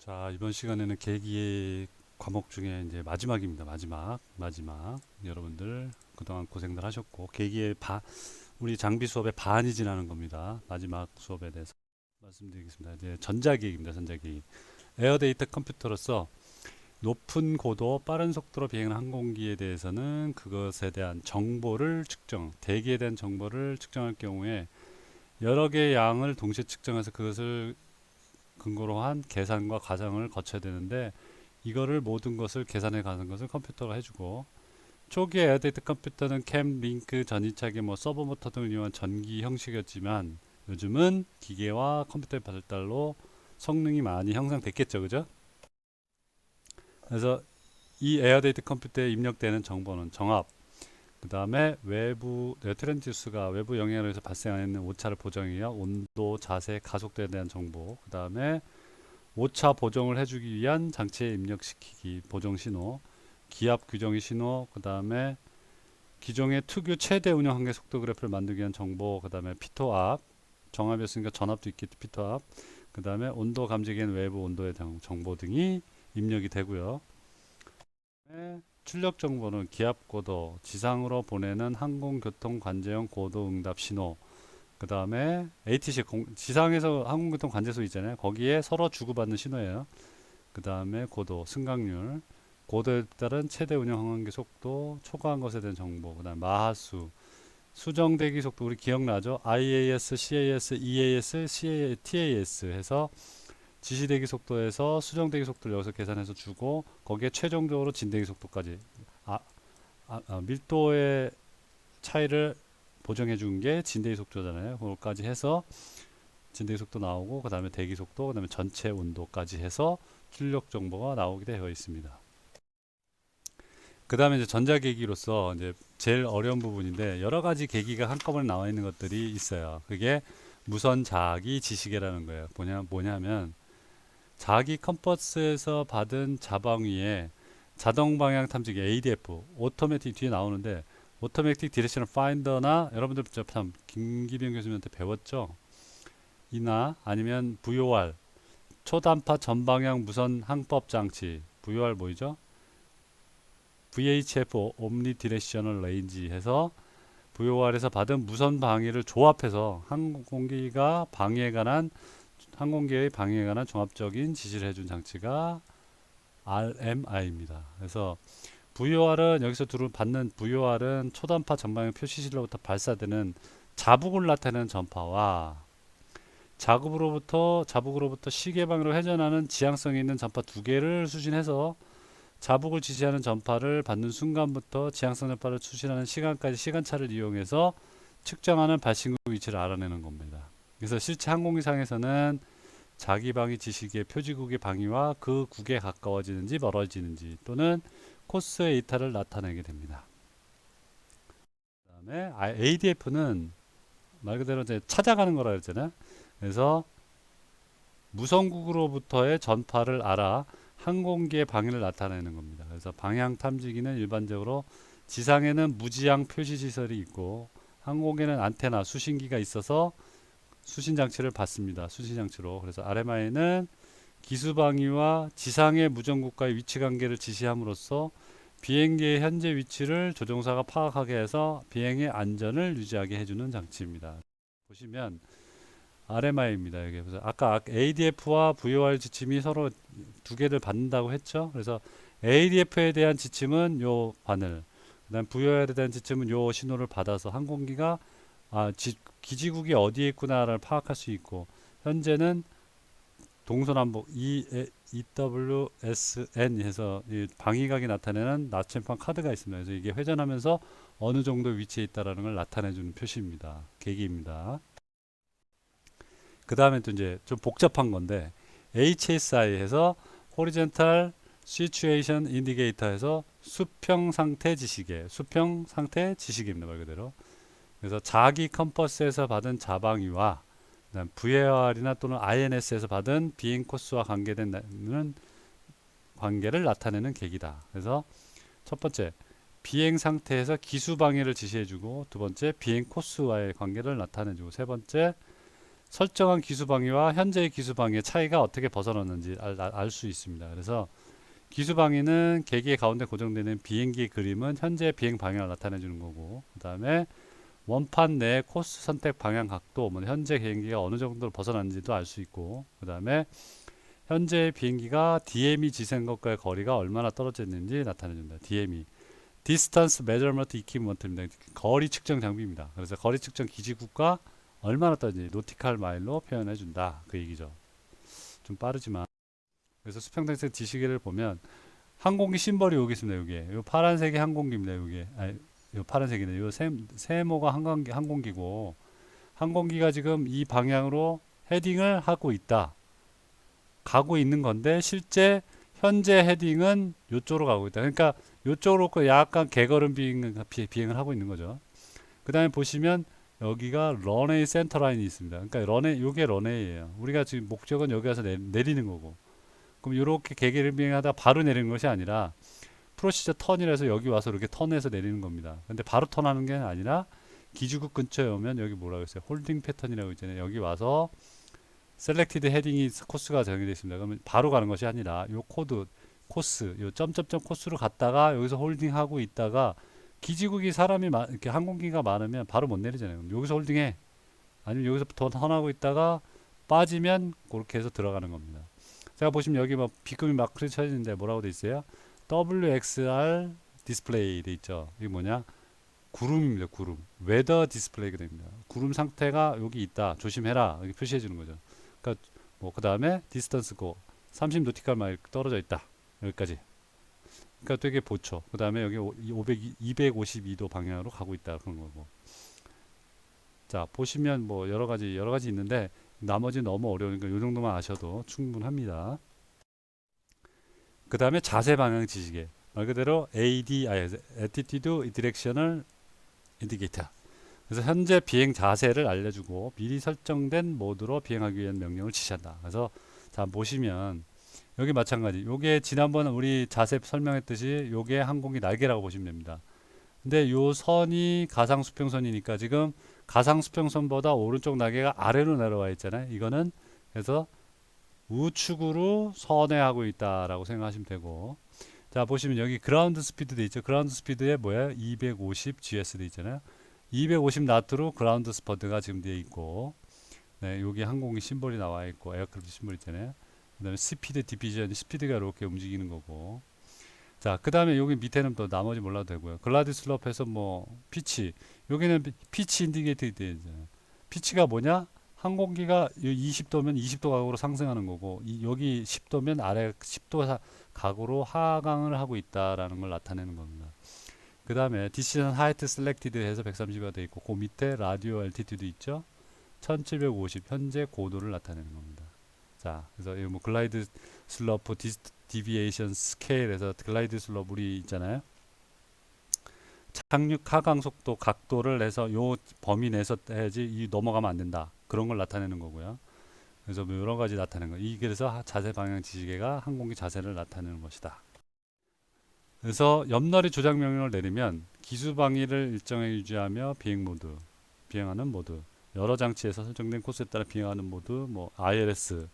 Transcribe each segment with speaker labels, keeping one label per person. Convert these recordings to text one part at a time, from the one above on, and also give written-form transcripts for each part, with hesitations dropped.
Speaker 1: 자, 이번 시간에는 계기의 과목 중에 이제 마지막입니다. 마지막. 여러분들 그동안 고생들 하셨고, 우리 장비 수업의 반이 지나는 겁니다. 마지막 수업에 대해서 말씀드리겠습니다. 이제 전자기기입니다. 전자기기. 에어데이터 컴퓨터로서 높은 고도, 빠른 속도로 비행하는 항공기에 대해서는 그것에 대한 정보를 대기에 대한 정보를 측정할 경우에 여러 개의 양을 동시에 측정해서 그것을 근거로 한 계산과 가정을 거쳐야 되는데, 이거를 모든 것을 계산해 가는 것을 컴퓨터가 해주고, 초기에 에어데이터 컴퓨터는 캠, 링크, 전이차기, 서버 모터 등을 이용한 전기 형식이었지만, 요즘은 기계와 컴퓨터의 발달로 성능이 많이 향상됐겠죠, 그죠? 그래서 이 에어데이터 컴퓨터에 입력되는 정보는 정압, 그 다음에 외부 뉴트런지수가 외부 영향으로 해서 발생하는 오차를 보정해야 온도, 자세, 가속도에 대한 정보, 그 다음에 오차 보정을 해주기 위한 장치에 입력시키기, 보정 신호, 기압 규정의 신호, 그 다음에 기종의 특유 최대 운영 한계 속도 그래프를 만들기 위한 정보, 그 다음에 피토압, 정압이었으니까 전압도 있겠죠, 피토압, 그 다음에 온도 감지기 위한 외부 온도의 정보 등이 입력이 되고요. 출력 정보는 기압 고도, 지상으로 보내는 항공교통 관제용 고도 응답 신호, 그 다음에 ATC 지상에서 항공교통 관제소 있잖아요. 거기에 서로 주고받는 신호예요. 그 다음에 고도, 승강률, 고도에 따른 최대 운영 항공기 속도, 초과한 것에 대한 정보, 그 다음 마하수, 수정 대기 속도 우리 기억나죠? IAS, CAS, EAS, TAS 해서 지시 대기 속도에서 수정 대기 속도를 여기서 계산해서 주고, 거기에 최종적으로 진 대기 속도까지 밀도의 차이를 보정해 준 게 진대기 속도잖아요. 그거까지 해서 진대기 속도 나오고, 그 다음에 대기 속도, 그 다음에 전체 온도까지 해서 출력 정보가 나오게 되어 있습니다. 그 다음에 이제 전자계기로서 이제 제일 어려운 부분인데, 여러 가지 계기가 한꺼번에 나와 있는 것들이 있어요. 그게 무선 자기 지시계라는 거예요. 뭐냐면 자기 컴퍼스에서 받은 자방위에 자동 방향 탐지기 ADF, 오토매틱 뒤에 나오는데, 오토매틱 디렉션 파인더나 여러분들 참 김기병 교수님한테 배웠죠? 이나 아니면 VOR, 초단파 전방향 무선 항법 장치, VOR 뭐죠? VHF 옴니 디렉셔널 레인지 해서 VOR에서 받은 무선 방해를 조합해서 항공기의 방해에 관한 종합적인 지시를 해준 장치가 RMI입니다. 그래서 VOR은 받는 VOR은 초단파 전방향 표시실로부터 발사되는 자북을 나타내는 전파와 자북으로부터 시계방으로 회전하는 지향성이 있는 전파 두 개를 수신해서 자북을 지시하는 전파를 받는 순간부터 지향성 전파를 수신하는 시간까지 시간차를 이용해서 측정하는 발신국 위치를 알아내는 겁니다. 그래서 실제 항공기상에서는 자기 방위 지시기의 표지국의 방위와 그 국에 가까워지는지 멀어지는지 또는 코스의 이탈을 나타내게 됩니다. 그 다음에 ADF는 말 그대로 이제 찾아가는 거라 그랬잖아요. 그래서 무선국으로부터의 전파를 알아 항공기의 방위를 나타내는 겁니다. 그래서 방향 탐지기는 일반적으로 지상에는 무지향 표시 시설이 있고, 항공에는 안테나, 수신기가 있어서 수신 장치를 받습니다. 수신 장치로. 그래서 RMI는 기수 방위와 지상의 무전국과의 위치 관계를 지시함으로써 비행기의 현재 위치를 조종사가 파악하게 해서 비행의 안전을 유지하게 해주는 장치입니다. 보시면 RMI입니다. 여기 그래서 아까 ADF와 VOR 지침이 서로 두 개를 받는다고 했죠. 그래서 ADF에 대한 지침은 요 바늘, 그다음 VOR에 대한 지침은 요 신호를 받아서 항공기가 기지국이 어디에 있구나를 파악할 수 있고, 현재는 동서남북 EWSN 해서 이 방위각이 나타내는 나침반 카드가 있습니다. 그래서 이게 회전하면서 어느 정도 위치에 있다라는 걸 나타내주는 표시입니다. 계기입니다. 그 다음에 또 이제 좀 복잡한 건데, HSI 해서 Horizontal Situation Indicator 해서 수평 상태 지시계입니다. 말 그대로. 그래서 자기 컴퍼스에서 받은 자방위와 그다음 VAR이나 또는 INS에서 받은 비행 코스와 관계를 나타내는 계기다. 그래서 첫 번째, 비행 상태에서 기수 방해를 지시해주고, 두 번째, 비행 코스와의 관계를 나타내주고, 세 번째, 설정한 기수방위와 현재의 기수방위의 차이가 어떻게 벗어났는지 알 수 있습니다. 그래서 기수방위는 계기의 가운데 고정되는 비행기의 그림은 현재 비행 방향을 나타내 주는 거고, 그 다음에 원판 내 코스 선택 방향 각도, 뭐 현재 비행기가 어느 정도로 벗어났는지도 알 수 있고, 그 다음에 현재 비행기가 DME 지선 것과의 거리가 얼마나 떨어져 있는지 나타내 준다. DME Distance Measurement Equipment입니다. 거리 측정 장비입니다. 그래서 거리 측정 기지국과 얼마나 떨어진지 노티칼 마일로 표현해 준다. 그 얘기죠. 좀 빠르지만. 그래서 수평등색 지시계를 보면 항공기 심벌이 여기 있습니다. 여기에. 요 파란색이 항공기입니다. 여기에. 요 파란색이네. 요 세모가 항공기고, 항공기가 지금 이 방향으로 헤딩을 하고 있다. 가고 있는 건데 실제 현재 헤딩은 이쪽으로 가고 있다. 그러니까 이쪽으로 약간 개걸음 비행을 하고 있는 거죠. 그 다음에 보시면 여기가 런웨이 센터 라인이 있습니다. 그러니까 런웨이, 요게 런웨이예요. 우리가 지금 목적은 여기 와서 내리는 거고. 그럼 이렇게 개개를 비행하다 바로 내리는 것이 아니라 프로시저 턴이라서 여기 와서 이렇게 턴해서 내리는 겁니다. 근데 바로 턴하는 게 아니라 기지국 근처에 오면 여기 뭐라고 했어요? 홀딩 패턴이라고 있잖아요. 여기 와서 셀렉티드 헤딩이 코스가 정해져 있습니다. 그러면 바로 가는 것이 아니라 요 코스, 요 점점점 코스로 갔다가 여기서 홀딩하고 있다가 기지국이 사람이 이렇게 항공기가 많으면 바로 못 내리잖아요. 그럼 여기서 홀딩해. 아니면 여기서 더 턴하고 있다가 빠지면 그렇게 해서 들어가는 겁니다. 제가 보시면 여기 뭐 비금이 막 쳐있는데 뭐라고 돼 있어요? WXR 디스플레이 돼 있죠. 이게 뭐냐? 구름입니다. 구름. 웨더 디스플레이가 됩니다. 구름 상태가 여기 있다. 조심해라. 이렇게 표시해 주는 거죠. 그러니까 뭐 그 다음에 디스턴스고 30 노티칼 마일 떨어져 있다. 여기까지. 그러니까 되게 보초. 그 다음에 여기 252도 방향으로 가고 있다. 그런 거고. 자, 보시면 뭐 여러 가지 있는데 나머지 너무 어려우니까 이 정도만 아셔도 충분합니다. 그 다음에 자세 방향 지시계. 말 그대로 Attitude Directional Indicator. 그래서 현재 비행 자세를 알려주고 미리 설정된 모드로 비행하기 위한 명령을 지시한다. 그래서 자 보시면 여기 마찬가지. 요게 지난번 우리 자세 설명했듯이 요게 항공기 날개라고 보시면 됩니다. 근데 요 선이 가상 수평선이니까 지금 가상 수평선보다 오른쪽 날개가 아래로 내려와 있잖아요. 이거는 그래서 우측으로 선회하고 있다라고 생각하시면 되고, 자 보시면 여기 그라운드 스피드 돼 있죠. 그라운드 스피드에 뭐야? 250 GS 돼 있잖아요. 250 나트로 그라운드 스퍼드가 지금 되어 있고, 네, 여기 항공기 심볼이 나와 있고 에어크래프트 심볼 있잖아요. 그다음에 스피드 디비전, 스피드가 이렇게 움직이는 거고. 자, 그다음에 여기 밑에는 또 나머지 몰라도 되고요. 글라이드 슬롭에서 뭐 피치, 여기는 피치 인디케이터 되어 있잖아요. 피치가 뭐냐? 항공기가 20도면 20도 각으로 상승하는 거고, 여기 10도면 아래 10도 각으로 하강을 하고 있다라는 걸 나타내는 겁니다. 그 다음에 디시전 하이트 셀렉티드 해서 130가 돼 있고, 그 밑에 라디오 알티튜드 있죠? 1750 현재 고도를 나타내는 겁니다. 자, 그래서 이 뭐 글라이드 슬로프 디비에이션 스케일에서 글라이드 슬로프 우리 있잖아요. 착륙 하강 속도 각도를 내서 요 범위 내서 해야지 이 넘어가면 안 된다. 그런 걸 나타내는 거고요. 그래서 뭐 여러 가지 나타내는 거. 이 그래서 자세 방향 지시계가 항공기 자세를 나타내는 것이다. 그래서 옆날이 조작 명령을 내리면 기수 방위를 일정하게 유지하며 비행하는 모드, 여러 장치에서 설정된 코스에 따라 비행하는 모드, 뭐 ILS,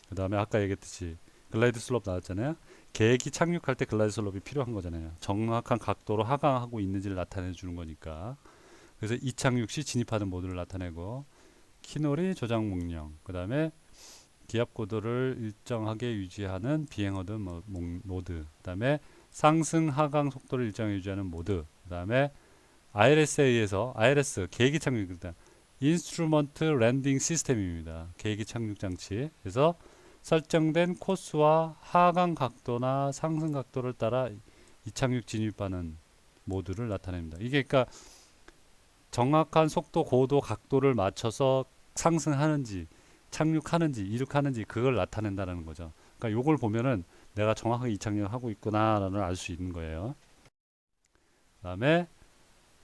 Speaker 1: 그 다음에 아까 얘기했듯이 글라이드 슬롭 나왔잖아요. 계획이 착륙할 때 글라이드 슬롭이 필요한 거잖아요. 정확한 각도로 하강하고 있는지를 나타내 주는 거니까. 그래서 이착륙 시 진입하는 모드를 나타내고, 키놀이 조작 명령, 그 다음에 기압 고도를 일정하게 유지하는 비행 모드, 그 다음에 상승 하강 속도를 일정하게 유지하는 모드, 그 다음에 ILS에 의해서 ILS 계획이 착륙, 일단 인스트루먼트 랜딩 시스템입니다. 계획이 착륙 장치. 그래서 설정된 코스와 하강 각도나 상승 각도를 따라 이착륙 진입하는 모드를 나타냅니다. 이게 그러니까 정확한 속도, 고도, 각도를 맞춰서 상승하는지 착륙하는지 이륙하는지 그걸 나타낸다는 거죠. 그러니까 요걸 보면은 내가 정확하게 이착륙하고 있구나라는 알 수 있는 거예요. 그다음에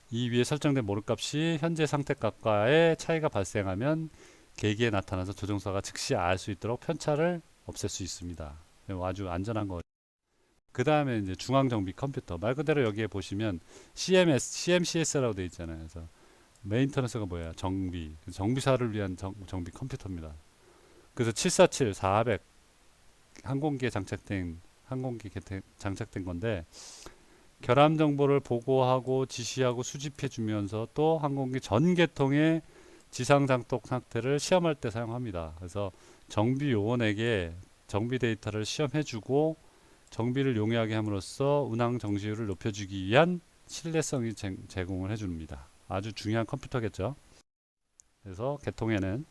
Speaker 1: 이 위에 설정된 모름값이 현재 상태값과의 차이가 발생하면 계기에 나타나서 조종사가 즉시 알 수 있도록 편차를 없앨 수 있습니다. 아주 안전한 거. 그 다음에 이제 중앙정비 컴퓨터. 말 그대로 여기에 보시면 CMCS라고 되어 있잖아요. 그래서 메인터넌스가 뭐야? 정비사를 위한 정비 컴퓨터입니다. 그래서 747, 400 항공기에 장착된 건데 결함 정보를 보고하고 지시하고 수집해 주면서 또 항공기 전 계통의 지상 장독 상태를 시험할 때 사용합니다. 그래서 정비 요원에게 정비 데이터를 시험해 주고 정비를 용이하게 함으로써 운항 정시율을 높여주기 위한 신뢰성이 제공을 해줍니다. 아주 중요한 컴퓨터겠죠. 그래서 개통에는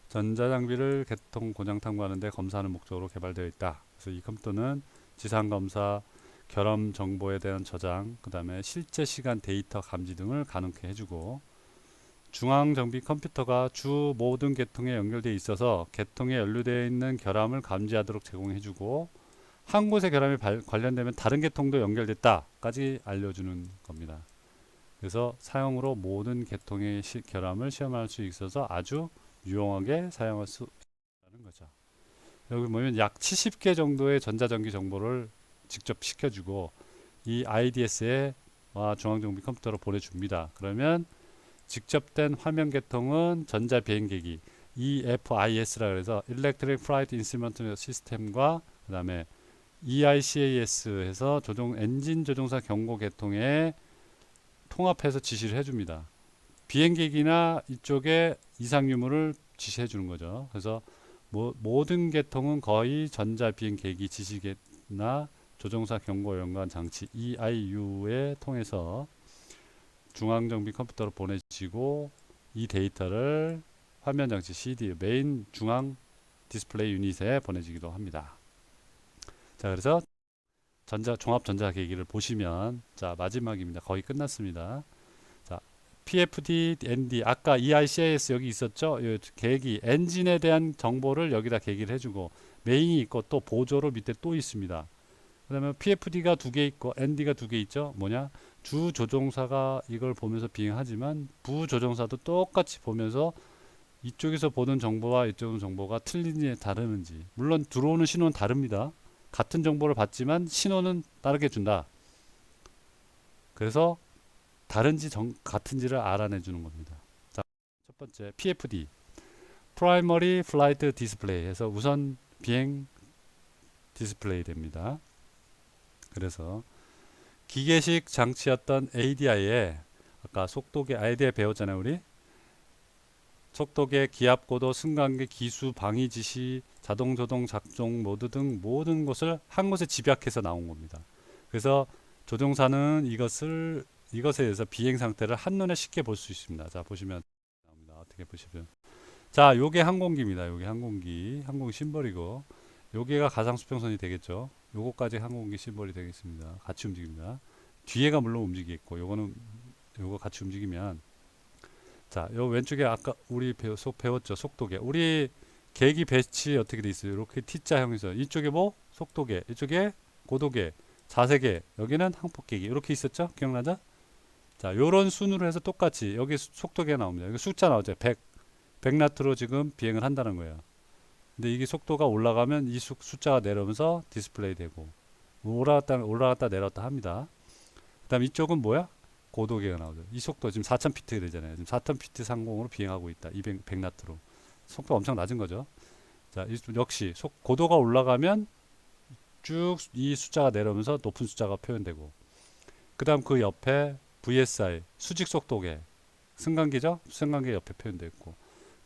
Speaker 1: 전자장비를 개통 고장 탐구하는 데 검사하는 목적으로 개발되어 있다. 그래서 이 컴퓨터는 지상 검사, 결함 정보에 대한 저장, 그 다음에 실제 시간 데이터 감지 등을 가능케 해주고 중앙 정비 컴퓨터가 주 모든 계통에 연결되어 있어서 계통에 연루되어 있는 결함을 감지하도록 제공해주고 한 곳의 결함이 관련되면 다른 계통도 연결됐다까지 알려주는 겁니다. 그래서 사용으로 모든 계통의 결함을 시험할 수 있어서 아주 유용하게 사용할 수 있다는 거죠. 여기 보면 약 70개 정도의 전자전기 정보를 직접 시켜주고 이 IDS에 중앙정비 컴퓨터로 보내줍니다. 그러면 직접된 화면 계통은 전자 비행계기 EFIS라 그래서 Electric Flight Instrument System과 그 다음에 EICAS에서 엔진 조종사 경고 계통에 통합해서 지시를 해줍니다. 비행기기나 이쪽에 이상 유무를 지시해 주는 거죠. 그래서 모든 계통은 거의 전자 비행계기 지시계나 조종사 경고 연관 장치 EIU에 통해서 중앙정비 컴퓨터로 보내지고 이 데이터를 화면 장치 CD 메인 중앙 디스플레이 유닛에 보내지기도 합니다. 자, 그래서 종합 전자계기를 보시면 자, 마지막입니다. 거의 끝났습니다. 자, PFD, ND 아까 EICAS 여기 있었죠? 계기 엔진에 대한 정보를 여기다 계기를 해주고 메인이 있고 또 보조로 밑에 또 있습니다. 그다음에 PFD가 두 개 있고 ND가 두 개 있죠. 뭐냐? 주 조종사가 이걸 보면서 비행하지만 부조종사도 똑같이 보면서 이쪽에서 보는 정보와 이쪽의 정보가 틀린지 다르는지 물론 들어오는 신호는 다릅니다. 같은 정보를 받지만 신호는 다르게 준다. 그래서 다른지 같은지를 알아내 주는 겁니다. 자, 첫 번째 PFD Primary Flight Display 해서 우선 비행 디스플레이 됩니다. 그래서 기계식 장치였던 ADI에 아까 속도계 ADI 배웠잖아요. 우리 속도계, 기압고도, 승강계, 기수, 방위 지시, 자동 조종, 작동 모드 등 모든 것을 한 곳에 집약해서 나온 겁니다. 그래서 조종사는 이것에 의해서 비행 상태를 한눈에 쉽게 볼 수 있습니다. 자, 보시면 나옵니다. 어떻게 보시면 자, 요게 항공기입니다. 요게 항공 심벌이고 요게가 가상 수평선이 되겠죠. 요거까지 항공기 심벌이 되겠습니다. 같이 움직입니다. 뒤에가 물론 움직이겠고 요거 같이 움직이면 자, 요 왼쪽에 아까 우리 배웠죠. 속도계. 우리 계기 배치 어떻게 돼 있어요? 이렇게 T자형에서 이쪽에 뭐 속도계, 이쪽에 고도계, 자세계, 여기는 항폭계기 이렇게 있었죠? 기억나죠? 자, 요런 순으로 해서 똑같이 여기 속도계가 나옵니다. 여기 숫자 나오죠. 100 나트로 지금 비행을 한다는 거예요. 근데 이게 속도가 올라가면 이 숫자가 내려오면서 디스플레이 되고 올라갔다 내려왔다 합니다. 그다음 이쪽은 뭐야? 고도계가 나오죠. 이 속도 지금 4000피트 되잖아요. 지금 4000피트 상공으로 비행하고 있다. 100 나트로. 속도가 엄청 낮은 거죠. 자, 역시 고도가 올라가면 쭉 이 숫자가 내려오면서 높은 숫자가 표현되고 그다음 그 옆에 VSI 수직 속도계 승강기죠? 승강기 옆에 표현되어 있고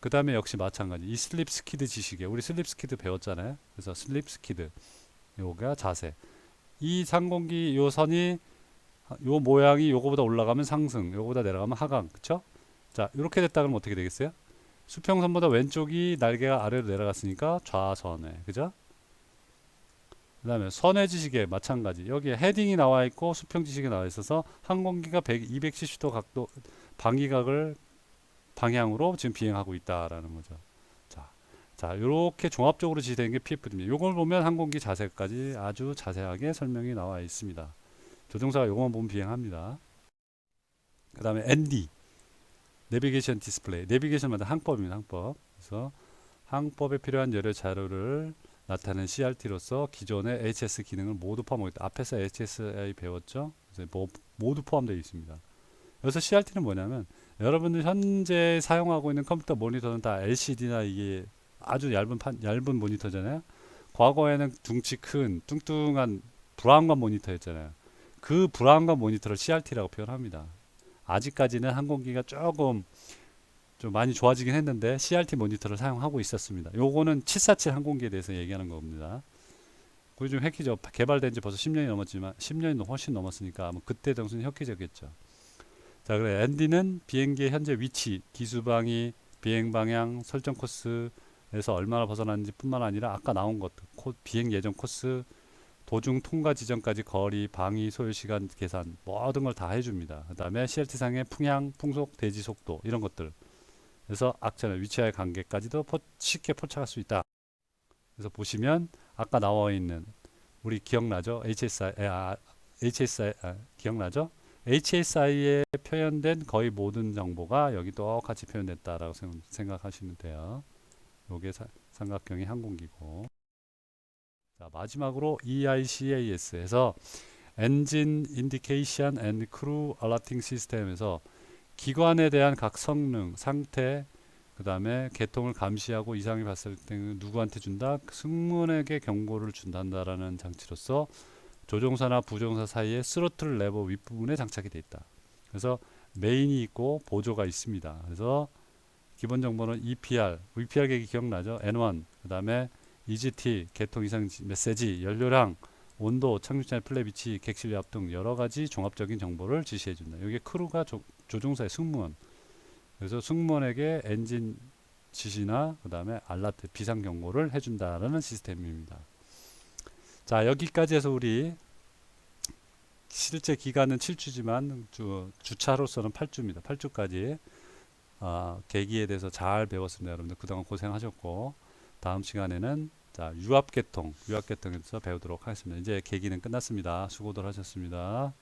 Speaker 1: 그 다음에 역시 마찬가지 이 슬립 스키드 지시계 우리 슬립 스키드 배웠잖아요. 그래서 슬립 스키드 요가 자세 이 상공기 요 선이 요 모양이 요거보다 올라가면 상승 요거보다 내려가면 하강 그쵸? 자 이렇게 됐다 그러면 어떻게 되겠어요? 수평선보다 왼쪽이 날개가 아래로 내려갔으니까 좌선회 그죠? 그 다음에 선회 지시계 마찬가지 여기에 헤딩이 나와 있고 수평 지시계 나와 있어서 항공기가 270도 각도 방향으로 지금 비행하고 있다라는 거죠. 자, 이렇게 종합적으로 지시되는 게 PFD입니다. 이걸 보면 항공기 자세까지 아주 자세하게 설명이 나와 있습니다. 조종사가 이것만 보면 비행합니다. 그 다음에 ND, 내비게이션 디스플레이. 내비게이션마다 항법입니다. 항법. 그래서 항법에 필요한 여러 자료를 나타내는 CRT로서 기존의 HS 기능을 모두 포함하고 있다. 앞에서 HSI 배웠죠? 모두 포함되어 있습니다. 여기서 CRT는 뭐냐면 여러분들 현재 사용하고 있는 컴퓨터 모니터는 다 LCD나 이게 아주 얇은 모니터잖아요. 과거에는 둥치 큰 뚱뚱한 브라운관 모니터였잖아요. 그 브라운관 모니터를 CRT라고 표현합니다. 아직까지는 항공기가 조금 좀 많이 좋아지긴 했는데 CRT 모니터를 사용하고 있었습니다. 요거는 747 항공기에 대해서 얘기하는 겁니다. 그게 좀 획기적 개발된 지 벌써 10년이 넘었지만 10년이 훨씬 넘었으니까 아마 그때 당시는 획기적이었죠. 자, 그래 ND는 비행기의 현재 위치, 기수방위, 비행 방향, 설정 코스에서 얼마나 벗어났는지 뿐만 아니라 아까 나온 것들, 비행 예정 코스, 도중 통과 지점까지 거리, 방위, 소요 시간 계산 모든 걸 다 해줍니다. 그 다음에 CRT상의 풍향, 풍속, 대지 속도 이런 것들. 그래서 악천후 위치와의 관계까지도 쉽게 포착할 수 있다. 그래서 보시면 아까 나와 있는 우리 기억나죠? 기억나죠? HSI에 표현된 거의 모든 정보가 여기 똑같이 표현됐다라고 생각하시면 돼요. 요게 삼각형이 항공기고. 자, 마지막으로 EICAS에서 Engine Indication and Crew Alerting System에서 기관에 대한 각 성능, 상태, 그 다음에 개통을 감시하고 이상이 발생할 때는 누구한테 준다? 승무원에게 경고를 준다라는 장치로서 조종사나 부조종사 사이에 스로틀 레버 윗부분에 장착이 되어 있다. 그래서 메인이 있고 보조가 있습니다. 그래서 기본 정보는 EPR, VPR 계기 기억나죠? N1, 그 다음에 EGT, 개통 이상 메시지, 연료량, 온도, 착륙자의 플랩 위치, 객실 앞 등 여러 가지 종합적인 정보를 지시해 준다. 여기 크루가 조종사의 승무원. 그래서 승무원에게 엔진 지시나 그 다음에 알라트 비상 경고를 해준다라는 시스템입니다. 자, 여기까지 해서 우리 실제 기간은 7주지만 주차로서는 8주입니다. 8주까지 계기에 대해서 잘 배웠습니다. 여러분들 그동안 고생하셨고 다음 시간에는 자, 유압계통에서 배우도록 하겠습니다. 이제 계기는 끝났습니다. 수고들 하셨습니다.